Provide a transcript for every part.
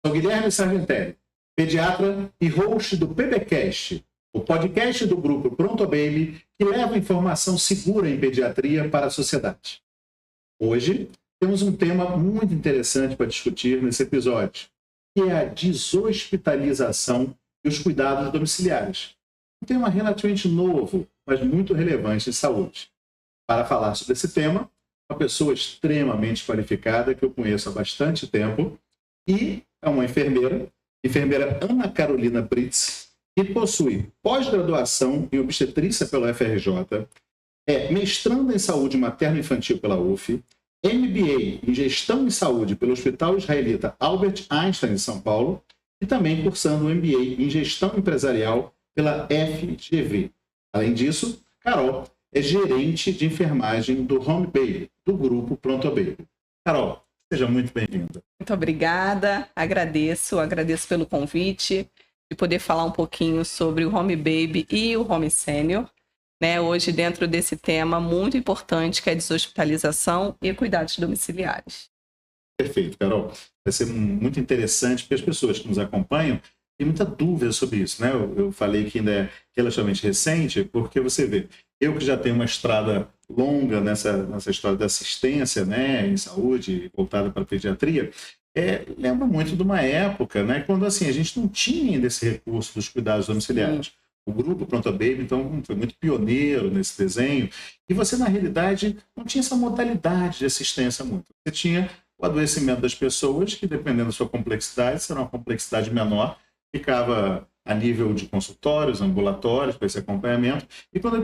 Sou Guilherme Sargentelli, pediatra e host do PBcast, o podcast do grupo Pronto Baby, que leva informação segura em pediatria para a sociedade. Hoje, temos um tema muito interessante para discutir nesse episódio, que é a deshospitalização e os cuidados domiciliares. Um tema relativamente novo, mas muito relevante em saúde. Para falar sobre esse tema, uma pessoa extremamente qualificada, que eu conheço há bastante tempo, e é uma enfermeira Ana Carolina Britz, que possui pós-graduação em obstetrícia pela UFRJ, é mestranda em saúde materno-infantil pela UF, MBA em gestão em saúde pelo Hospital Israelita Albert Einstein, em São Paulo, e também cursando o MBA em gestão empresarial pela FGV. Além disso, Carol é gerente de enfermagem do Home Baby, do grupo Pronto Baby. Carol, seja muito bem-vinda. Muito obrigada, agradeço pelo convite de poder falar um pouquinho sobre o Home Baby e o Home Senior, né? Hoje dentro desse tema muito importante que é a deshospitalização e cuidados domiciliares. Perfeito, Carol. Vai ser muito interessante porque as pessoas que nos acompanham têm muita dúvida sobre isso, né? Eu falei que ainda é relativamente recente, porque você vê, eu que já tenho uma estrada longa nessa história da assistência, né, em saúde, voltada para a pediatria, lembro muito de uma época, né, quando assim, a gente não tinha ainda esse recurso dos cuidados domiciliares. Sim. O grupo Pronto Baby, então, foi muito pioneiro nesse desenho, e você, na realidade, não tinha essa modalidade de assistência muito. Você tinha o adoecimento das pessoas, que dependendo da sua complexidade, será uma complexidade menor, ficava a nível de consultórios, ambulatórios, para esse acompanhamento, e quando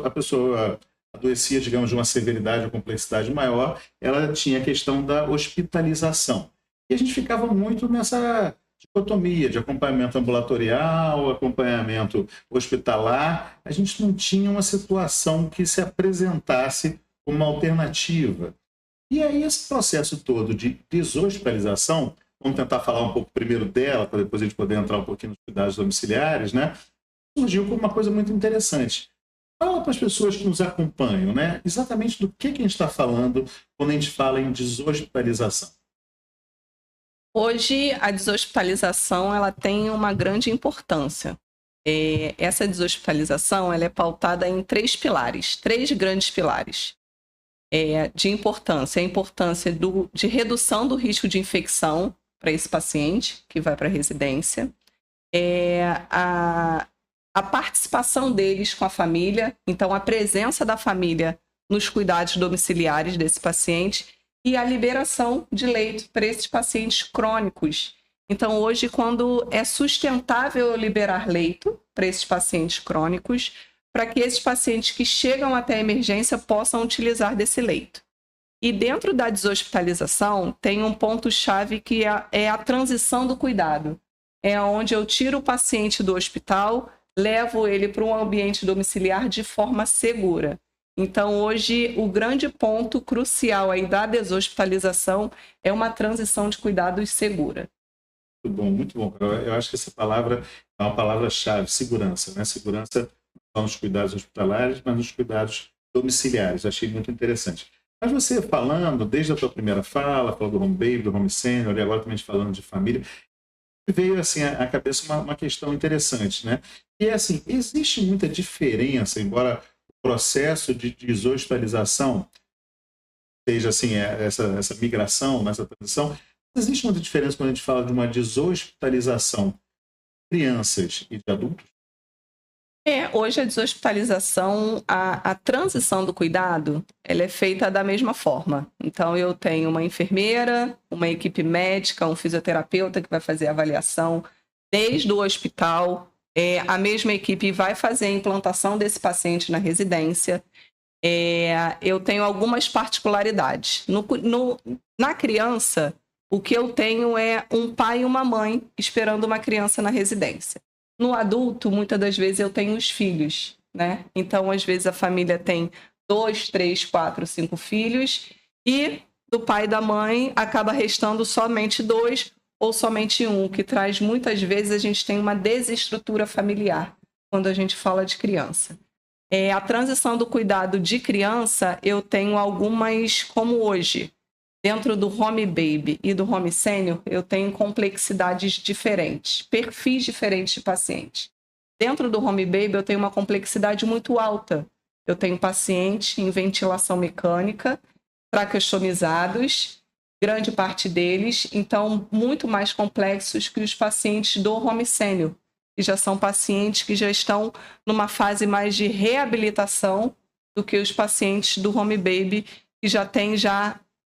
a pessoa adoecia, digamos, de uma severidade ou complexidade maior, ela tinha a questão da hospitalização. E a gente ficava muito nessa dicotomia de acompanhamento ambulatorial, acompanhamento hospitalar. A gente não tinha uma situação que se apresentasse como uma alternativa. E aí esse processo todo de deshospitalização, vamos tentar falar um pouco primeiro dela, para depois a gente poder entrar um pouquinho nos cuidados domiciliares, né? Surgiu como uma coisa muito interessante. Fala para as pessoas que nos acompanham, né? Exatamente do que a gente está falando quando a gente fala em deshospitalização. Hoje, a deshospitalização ela tem uma grande importância. Essa deshospitalização ela é pautada em três grandes pilares de importância. A importância de redução do risco de infecção para esse paciente que vai para a residência, a participação deles com a família, então a presença da família nos cuidados domiciliares desse paciente e a liberação de leito para esses pacientes crônicos. Então hoje, quando é sustentável liberar leito para esses pacientes crônicos, para que esses pacientes que chegam até a emergência possam utilizar desse leito. E dentro da deshospitalização tem um ponto-chave que é a transição do cuidado. É onde eu tiro o paciente do hospital, levo ele para um ambiente domiciliar de forma segura. Então, hoje, o grande ponto crucial aí da deshospitalização é uma transição de cuidados segura. Muito bom. Eu acho que essa palavra é uma palavra-chave, segurança, né? Segurança não nos cuidados hospitalares, mas nos cuidados domiciliares. Eu achei muito interessante. Mas você falando, desde a tua primeira fala, falando do Home Baby, do Home Senior, e agora também falando de família, veio assim à cabeça uma questão interessante, né? E é assim, existe muita diferença, embora o processo de deshospitalização seja assim, essa migração, nessa transição, existe muita diferença quando a gente fala de uma deshospitalização de crianças e de adultos? Hoje a deshospitalização, a transição do cuidado, ela é feita da mesma forma. Então, eu tenho uma enfermeira, uma equipe médica, um fisioterapeuta que vai fazer a avaliação desde o hospital. A mesma equipe vai fazer a implantação desse paciente na residência. Eu tenho algumas particularidades. Na criança, o que eu tenho é um pai e uma mãe esperando uma criança na residência. No adulto, muitas das vezes eu tenho os filhos, né? Então, às vezes a família tem 2, 3, 4, 5 filhos e do pai e da mãe acaba restando somente 2 ou somente 1, que traz muitas vezes a gente tem uma desestrutura familiar quando a gente fala de criança. A transição do cuidado de criança, eu tenho algumas, como hoje. Dentro do Home Baby e do Home Sênior, eu tenho complexidades diferentes, perfis diferentes de paciente. Dentro do Home Baby, eu tenho uma complexidade muito alta. Eu tenho pacientes em ventilação mecânica, traqueostomizados, grande parte deles, então, muito mais complexos que os pacientes do Home Sênior, que já são pacientes que já estão numa fase mais de reabilitação do que os pacientes do Home Baby, que já têm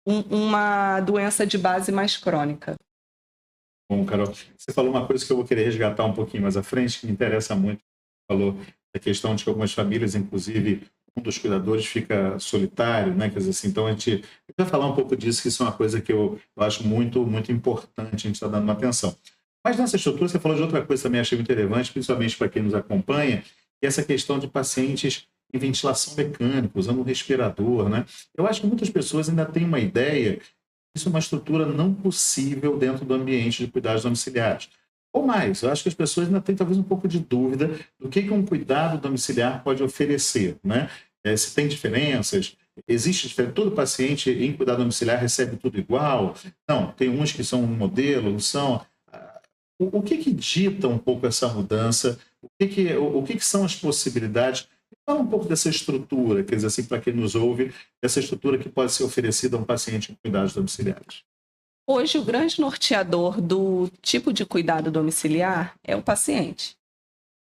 uma doença de base mais crônica. Bom, Carol, você falou uma coisa que eu vou querer resgatar um pouquinho mais à frente, que me interessa muito. Você falou da questão de que algumas famílias, inclusive, um dos cuidadores fica solitário, né? Quer dizer assim, então a gente vai falar um pouco disso, que isso é uma coisa que eu acho muito, muito importante, a gente está dando uma atenção. Mas nessa estrutura, você falou de outra coisa que também achei muito relevante, principalmente para quem nos acompanha, que é essa questão de pacientes em ventilação mecânica, usando um respirador, né? Eu acho que muitas pessoas ainda têm uma ideia que isso é uma estrutura não possível dentro do ambiente de cuidados domiciliares. Ou mais, eu acho que as pessoas ainda têm talvez um pouco de dúvida do que um cuidado domiciliar pode oferecer, né? Se tem diferenças, existe diferença, todo paciente em cuidado domiciliar recebe tudo igual? Não, tem uns que são um modelo, não são. O que dita um pouco essa mudança? O que são as possibilidades? Fala um pouco dessa estrutura, quer dizer assim, para quem nos ouve, dessa estrutura que pode ser oferecida a um paciente em cuidados domiciliares. Hoje, o grande norteador do tipo de cuidado domiciliar é o paciente.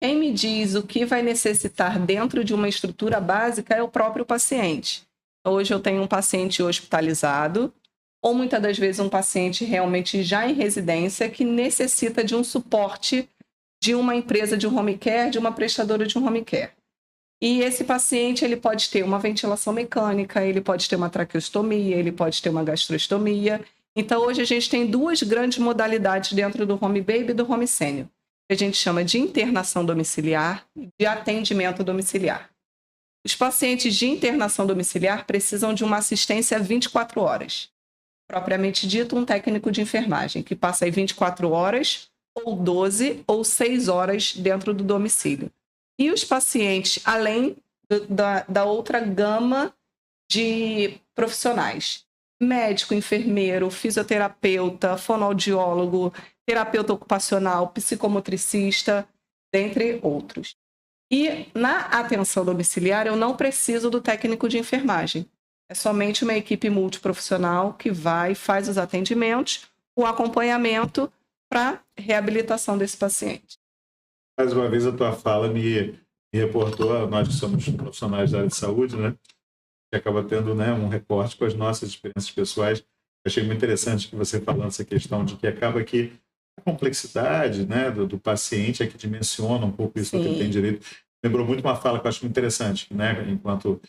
Quem me diz o que vai necessitar dentro de uma estrutura básica é o próprio paciente. Hoje eu tenho um paciente hospitalizado, ou muitas das vezes um paciente realmente já em residência que necessita de um suporte de uma empresa de home care, de uma prestadora de home care. E esse paciente ele pode ter uma ventilação mecânica, ele pode ter uma traqueostomia, ele pode ter uma gastrostomia. Então, hoje a gente tem duas grandes modalidades dentro do Home Baby e do Home Sênior, que a gente chama de internação domiciliar e de atendimento domiciliar. Os pacientes de internação domiciliar precisam de uma assistência 24 horas. Propriamente dito, um técnico de enfermagem, que passa aí 24 horas, ou 12, ou 6 horas dentro do domicílio. E os pacientes, além da outra gama de profissionais, médico, enfermeiro, fisioterapeuta, fonoaudiólogo, terapeuta ocupacional, psicomotricista, dentre outros. E na atenção domiciliar, eu não preciso do técnico de enfermagem. É somente uma equipe multiprofissional que vai e faz os atendimentos, o acompanhamento para reabilitação desse paciente. Mais uma vez, a tua fala me reportou, nós que somos profissionais da área de saúde, né? Que acaba tendo, né, um recorte com as nossas experiências pessoais. Achei muito interessante que você falando essa questão de que acaba que a complexidade, né, do paciente é que dimensiona um pouco isso que ele tem direito. Lembrou muito uma fala que eu acho muito interessante, né? Enquanto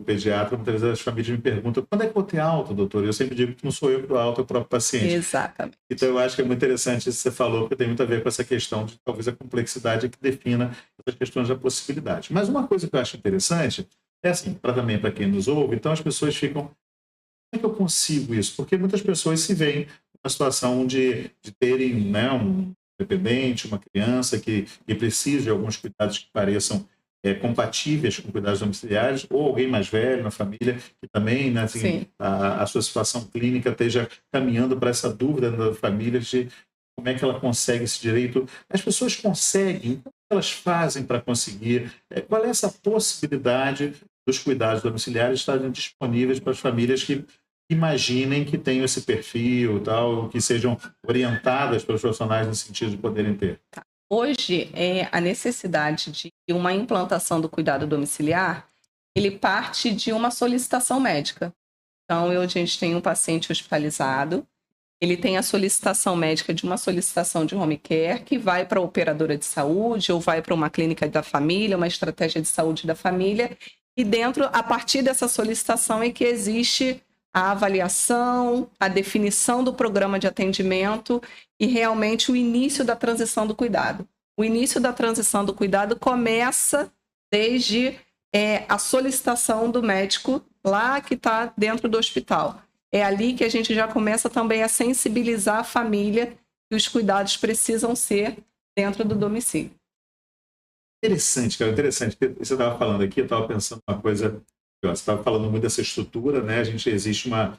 pediatra, muitas vezes as famílias me perguntam quando é que eu vou ter alta, doutor? Eu sempre digo que não sou eu que dou alta, é o próprio paciente. Exatamente. Então, eu acho que é muito interessante isso que você falou, porque tem muito a ver com essa questão de talvez a complexidade que defina essas questões da possibilidade. Mas uma coisa que eu acho interessante é assim, também para quem nos ouve, então as pessoas ficam, como é que eu consigo isso? Porque muitas pessoas se veem numa situação de terem, né, um dependente, uma criança que precisa de alguns cuidados que pareçam compatíveis com cuidados domiciliares, ou alguém mais velho na família que também, né, assim, a sua situação clínica esteja caminhando para essa dúvida da família de como é que ela consegue esse direito. As pessoas conseguem, o que elas fazem para conseguir? Qual é essa possibilidade dos cuidados domiciliares estarem disponíveis para as famílias que imaginem que tenham esse perfil, tal, que sejam orientadas pelos profissionais no sentido de poderem ter? Hoje, a necessidade de uma implantação do cuidado domiciliar, ele parte de uma solicitação médica. Então, a gente tem um paciente hospitalizado, ele tem a solicitação médica de uma solicitação de home care, que vai para a operadora de saúde ou vai para uma clínica da família, uma estratégia de saúde da família, e a partir dessa solicitação é que existe a avaliação, a definição do programa de atendimento e realmente o início da transição do cuidado. O início da transição do cuidado começa desde a solicitação do médico lá que está dentro do hospital. É ali que a gente já começa também a sensibilizar a família que os cuidados precisam ser dentro do domicílio. Interessante, cara, interessante. Você estava falando aqui, eu estava pensando uma coisa, você estava falando muito dessa estrutura, né? Existe uma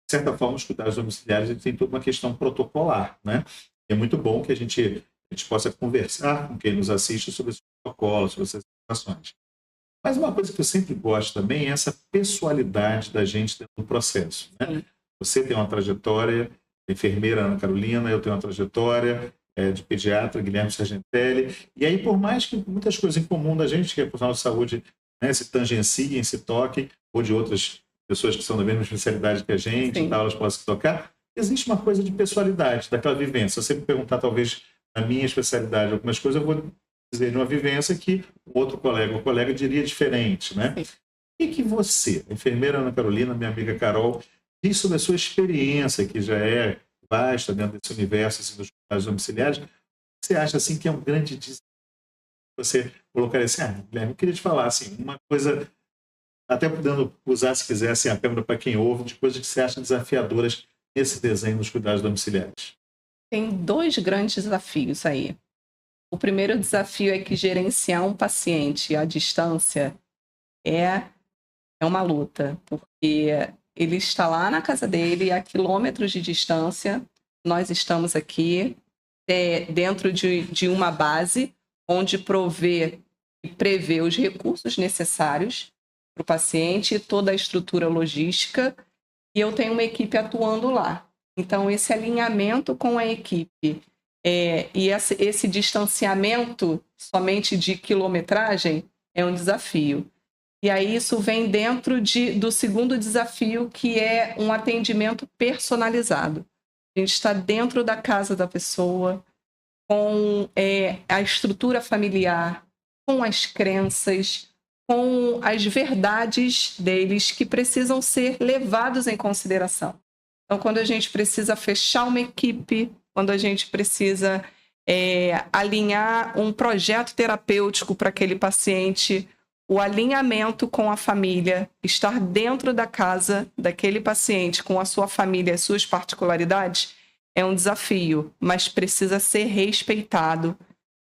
de certa forma, os cuidados domiciliares eles têm toda uma questão protocolar, né? E é muito bom que a gente possa conversar com quem nos assiste sobre esses protocolos, sobre essas situações. Mas uma coisa que eu sempre gosto também é essa pessoalidade da gente dentro do processo, né? Você tem uma trajetória, enfermeira Ana Carolina, eu tenho uma trajetória de pediatra, Guilherme Sargentelli, e aí por mais que muitas coisas em comum da gente, que é profissional de saúde, né, se tangenciem, se toquem, ou de outras pessoas que são da mesma especialidade que a gente, e tal, elas possam se tocar, existe uma coisa de pessoalidade, daquela vivência. Se você me perguntar, talvez, na minha especialidade, algumas coisas, eu vou dizer uma vivência que o outro colega ou colega diria diferente, né? O que você, a enfermeira Ana Carolina, minha amiga Carol, diz sobre a sua experiência, que já é vasta dentro desse universo assim, dos cuidados domiciliares, você acha assim que é um grande desafio? Você colocaria assim, Guilherme, eu queria te falar assim, uma coisa, até podendo usar, se quiser, assim, a câmera para quem ouve, de coisas que você acha desafiadoras nesse desenho dos cuidados domiciliares. Tem 2 grandes desafios aí. O primeiro desafio é que gerenciar um paciente à distância é uma luta, porque ele está lá na casa dele, a quilômetros de distância, nós estamos aqui dentro de uma base onde provê e prevê os recursos necessários para o paciente, toda a estrutura logística, e eu tenho uma equipe atuando lá. Então, esse alinhamento com a equipe e esse distanciamento somente de quilometragem é um desafio. E aí isso vem dentro do segundo desafio, que é um atendimento personalizado. A gente está dentro da casa da pessoa, com a estrutura familiar, com as crenças, com as verdades deles que precisam ser levados em consideração. Então, quando a gente precisa fechar uma equipe, quando a gente precisa alinhar um projeto terapêutico para aquele paciente, o alinhamento com a família, estar dentro da casa daquele paciente, com a sua família, as suas particularidades, é um desafio, mas precisa ser respeitado,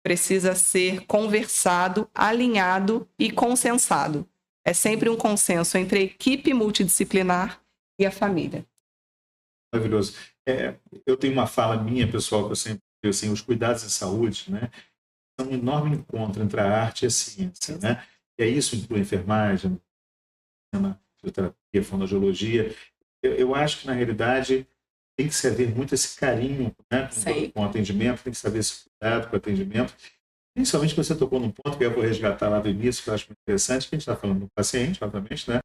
precisa ser conversado, alinhado e consensado. É sempre um consenso entre a equipe multidisciplinar e a família. Maravilhoso. Eu tenho uma fala minha, pessoal, que eu sempre digo assim, os cuidados em saúde, né, são um enorme encontro entre a arte e a ciência, né? E isso inclui enfermagem, fisioterapia, fonoaudiologia. Eu acho que, na realidade, tem que se haver muito esse carinho, né, com o atendimento, tem que se haver esse cuidado com o atendimento. Principalmente que você tocou num ponto que eu vou resgatar lá do início, que eu acho muito interessante, que a gente está falando do paciente, obviamente, né?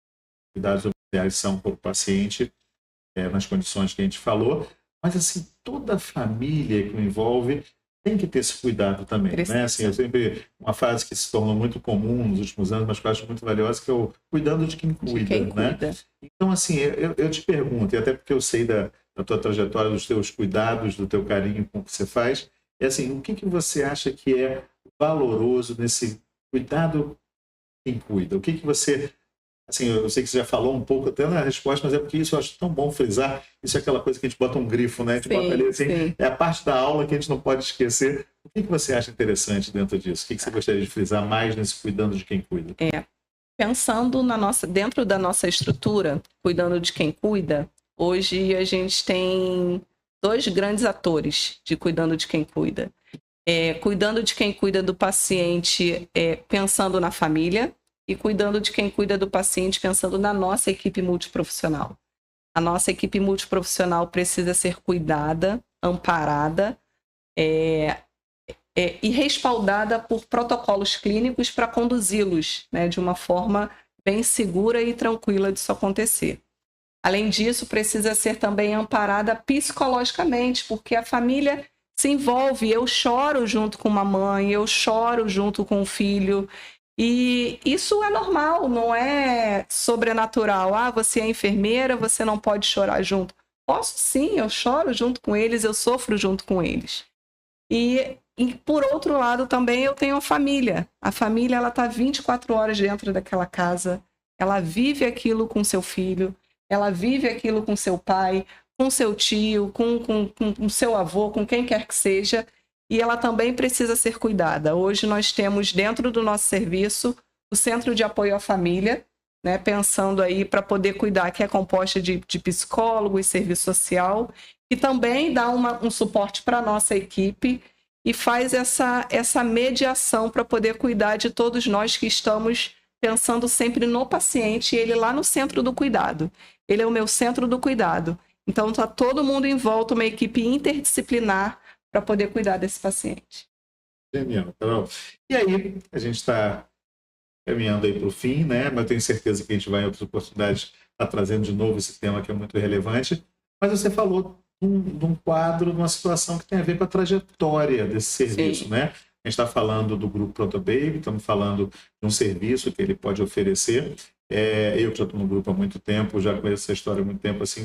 Cuidados domiciliares são para o paciente, nas condições que a gente falou, mas, assim, toda a família que o envolve tem que ter esse cuidado também, né? Assim, eu sempre, uma frase que se tornou muito comum nos últimos anos, mas que eu acho muito valiosa, que é o cuidando de quem cuida, né? Então, assim, eu te pergunto, e até porque eu sei da tua trajetória, dos teus cuidados, do teu carinho com o que você faz, assim, o que você acha que é valoroso nesse cuidado de quem cuida? O que você... Assim, eu sei que você já falou um pouco até na resposta, mas é porque isso eu acho tão bom frisar. Isso é aquela coisa que a gente bota um grifo, né? A gente bota ali assim, é a parte da aula que a gente não pode esquecer. O que você acha interessante dentro disso? O que você gostaria de frisar mais nesse cuidando de quem cuida? Pensando dentro da nossa estrutura, cuidando de quem cuida, hoje a gente tem 2 grandes atores de cuidando de quem cuida. Cuidando de quem cuida do paciente, pensando na família, e cuidando de quem cuida do paciente, pensando na nossa equipe multiprofissional. A nossa equipe multiprofissional precisa ser cuidada, amparada e respaldada por protocolos clínicos para conduzi-los, né, de uma forma bem segura e tranquila disso acontecer. Além disso, precisa ser também amparada psicologicamente, porque a família se envolve. Eu choro junto com uma mãe, eu choro junto com um filho. E isso é normal, não é sobrenatural. Você é enfermeira, você não pode chorar junto. Posso sim, eu choro junto com eles, eu sofro junto com eles. E por outro lado também eu tenho a família. A família, ela está 24 horas dentro daquela casa, ela vive aquilo com seu filho, ela vive aquilo com seu pai, com seu tio, com seu avô, com quem quer que seja. E ela também precisa ser cuidada. Hoje nós temos dentro do nosso serviço o Centro de Apoio à Família, né, pensando aí para poder cuidar, que é composta de psicólogo e serviço social, e também dá um suporte para a nossa equipe e faz essa mediação para poder cuidar de todos nós que estamos pensando sempre no paciente, ele lá no centro do cuidado. Ele é o meu centro do cuidado. Então, está todo mundo em volta, uma equipe interdisciplinar para poder cuidar desse paciente. Genial, Carol. E aí, a gente está caminhando aí para o fim, né? Mas eu tenho certeza que a gente vai em outras oportunidades estar trazendo de novo esse tema que é muito relevante. Mas você falou de um quadro, de uma situação que tem a ver com a trajetória desse serviço, Sim. né? A gente está falando do Grupo Pronto Baby, estamos falando de um serviço que ele pode oferecer. Eu que já estou no grupo há muito tempo, já conheço essa história há muito tempo, assim,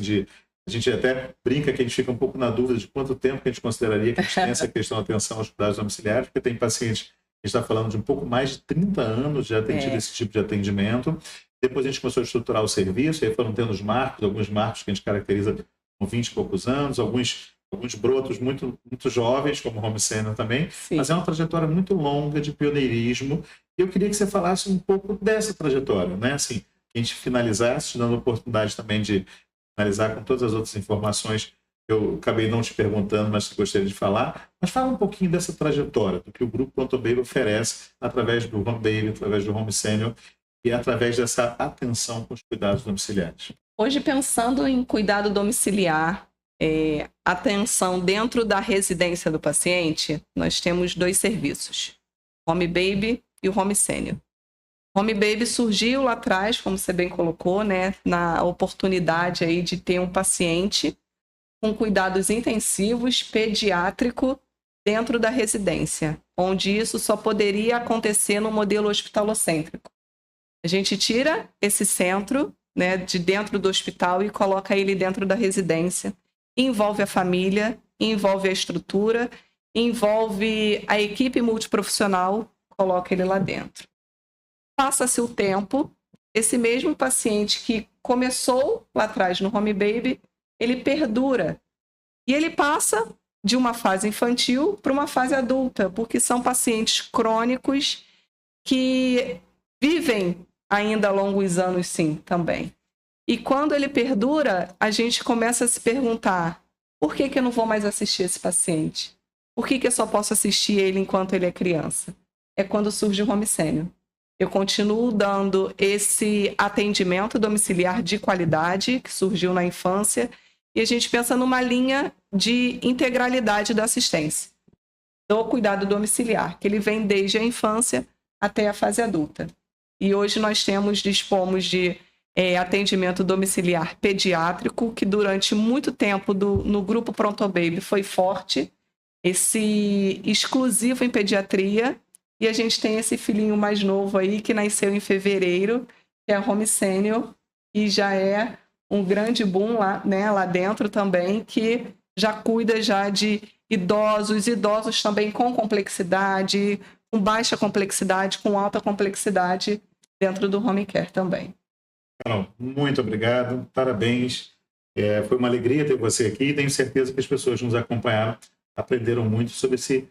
a gente até brinca que a gente fica um pouco na dúvida de quanto tempo que a gente consideraria que a gente tem essa questão de atenção aos cuidados domiciliares, porque tem pacientes, a gente está falando de um pouco mais de 30 anos já tem tido esse tipo de atendimento. Depois a gente começou a estruturar o serviço, aí foram tendo os marcos, alguns marcos que a gente caracteriza com 20 e poucos anos, alguns brotos muito, muito jovens, como o Home Senior também, Sim. Mas é uma trajetória muito longa de pioneirismo, e eu queria que você falasse um pouco dessa trajetória, né? Assim, que a gente finalizasse, dando a oportunidade também de finalizar com todas as outras informações que eu acabei não te perguntando, mas gostaria de falar. Mas fala um pouquinho dessa trajetória, do que o Grupo Pronto Baby oferece através do Home Baby, através do Home Senior e através dessa atenção com os cuidados domiciliares. Hoje, pensando em cuidado domiciliar, atenção dentro da residência do paciente, nós temos 2 serviços, Home Baby e o Home Senior. Home Baby surgiu lá atrás, como você bem colocou, né, na oportunidade aí de ter um paciente com cuidados intensivos, pediátrico, dentro da residência, onde isso só poderia acontecer no modelo hospitalocêntrico. A gente tira esse centro, né, de dentro do hospital e coloca ele dentro da residência. Envolve a família, envolve a estrutura, envolve a equipe multiprofissional, coloca ele lá dentro. Passa-se o tempo, esse mesmo paciente que começou lá atrás no Home Baby, ele perdura. E ele passa de uma fase infantil para uma fase adulta, porque são pacientes crônicos que vivem ainda longos anos, sim, também. E quando ele perdura, a gente começa a se perguntar: por que eu não vou mais assistir esse paciente? Por que eu só posso assistir ele enquanto ele é criança? É quando surge o Home Senior. Eu continuo dando esse atendimento domiciliar de qualidade, que surgiu na infância, e a gente pensa numa linha de integralidade da assistência, do cuidado domiciliar, que ele vem desde a infância até a fase adulta. E hoje nós dispomos de atendimento domiciliar pediátrico, que durante muito tempo no Grupo Pronto Baby foi forte, esse exclusivo em pediatria, e a gente tem esse filhinho mais novo aí, que nasceu em fevereiro, que é a Home Senior, e já é um grande boom lá, né, lá dentro também, que já cuida já de idosos também com complexidade, com baixa complexidade, com alta complexidade, dentro do home care também. Carol, muito obrigado, parabéns. Foi uma alegria ter você aqui. Tenho certeza que as pessoas que nos acompanharam aprenderam muito sobre esse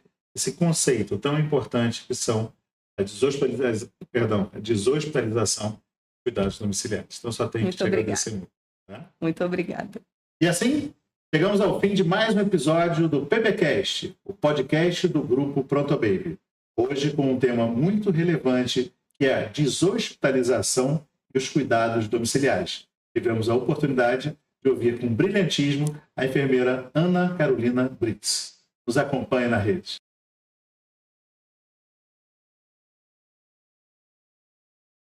conceito tão importante que são a deshospitalização de cuidados domiciliares. Então, só tenho que te agradecer muito. Tá? Muito obrigada. E assim, chegamos ao fim de mais um episódio do PBcast, o podcast do Grupo Pronto Baby. Hoje com um tema muito relevante, que é a deshospitalização e os cuidados domiciliares. Tivemos a oportunidade de ouvir com brilhantismo a enfermeira Ana Carolina Brits. Nos acompanhe na rede.